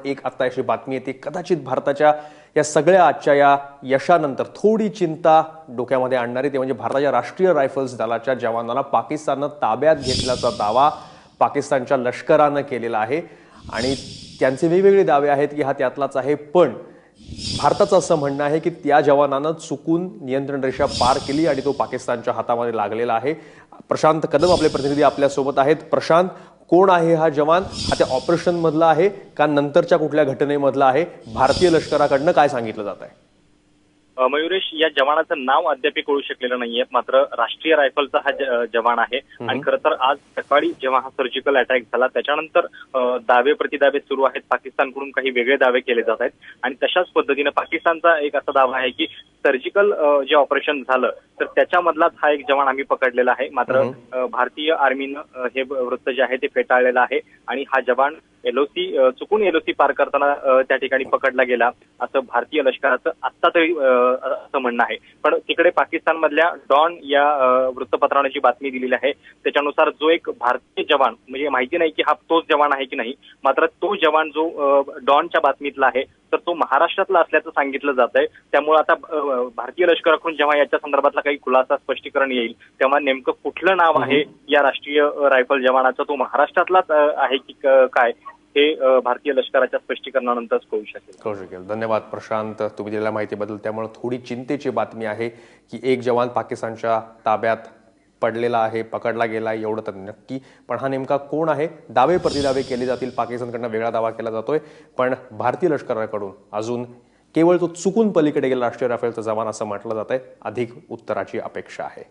एक आता अशी बातमी येते, कदाचित भारताच्या या सगळ्या आजच्या या यशानंतर थोडी चिंता डोक्यामध्ये आणणारी, ते म्हणजे भारताच्या राष्ट्रीय रायफल्स दलाच्या जवानांना पाकिस्ताननं ताब्यात घेतल्याचा दावा पाकिस्तानच्या लष्करानं केलेला आहे आणि त्यांचे वेगवेगळे दावे आहेत की हा त्यातलाच आहे। पण भारताचं असं म्हणणं आहे की त्या जवानानं चुकून नियंत्रण रेषा पार केली आणि तो पाकिस्तानच्या हातामध्ये लागलेला आहे। प्रशांत कदम आपले प्रतिनिधी आपल्या सोबत आहेत। प्रशांत, कोण आहे हा जवान? हा त्या ऑपरेशन मधला आहे का नंतरच्या कुठल्या घटनेमधला आहे? भारतीय लष्कराकडनं काय सांगितलं जात आहे? मयुरेश, या जवानाचं नाव अद्याप कळू शकलेलं नाहीये, मात्र राष्ट्रीय रायफलचा हा जवान आहे। आणि खरं तर आज सकाळी जेव्हा हा सर्जिकल अटॅक झाला त्याच्यानंतर दावे प्रतिदावे सुरू आहेत। पाकिस्तानकडून काही वेगळे दावे केले जात आहेत आणि तशाच पद्धतीने पाकिस्तानचा एक असा दावा आहे की सर्जिकल जे ऑपरेशन झालं तर त्याच्यामधलाच हा एक जवान आम्ही पकडलेला आहे। मात्र भारतीय आर्मीनं हे वृत्त जे आहे ते फेटाळलेलं आहे आणि हा जवान चुकून एलओसी पार करताना त्या ठिकाणी पकडला गेला असं भारतीय लष्कराचं आत्ता तरी असं म्हणणं आहे। पण तिकडे पाकिस्तानमधल्या डॉन या वृत्तपत्राने जी बातमी दिलेली आहे त्याच्यानुसार जो एक भारतीय जवान, म्हणजे माहिती नाही की हा तोच जवान आहे की नाही, मात्र तो जवान जो डॉनच्या बातमीतला आहे तर तो महाराष्ट्रातला असल्याचं सांगितलं जात आहे। त्यामुळे आता भारतीय लष्कराकडून जेव्हा याच्या संदर्भातला काही खुलासा स्पष्टीकरण येईल तेव्हा नेमकं कुठलं नाव आहे या राष्ट्रीय रायफल जवानाचं, तो महाराष्ट्रातलाच आहे की काय, हे भारतीय लष्कराच्या स्पष्टीकरणानंतरच कळू शकेल। धन्यवाद प्रशांत, तुम्ही दिलेल्या माहितीबद्दल। त्यामुळे थोडी चिंतेची बातमी आहे की एक जवान पाकिस्तानच्या ताब्यात पडलेला आहे, पकडला गेला, एवढं तर नक्की। पण हा नेमका कोण आहे? दावे प्रतिदावे केले जातील, पाकिस्तानकडनं वेगळा दावा केला जातोय, पण भारतीय लष्कराकडून अजून केवळ तो चुकून पलीकडे गेला राष्ट्रीय रायफलचा जवान असं म्हटलं जात आहे। अधिक उत्तराची अपेक्षा आहे।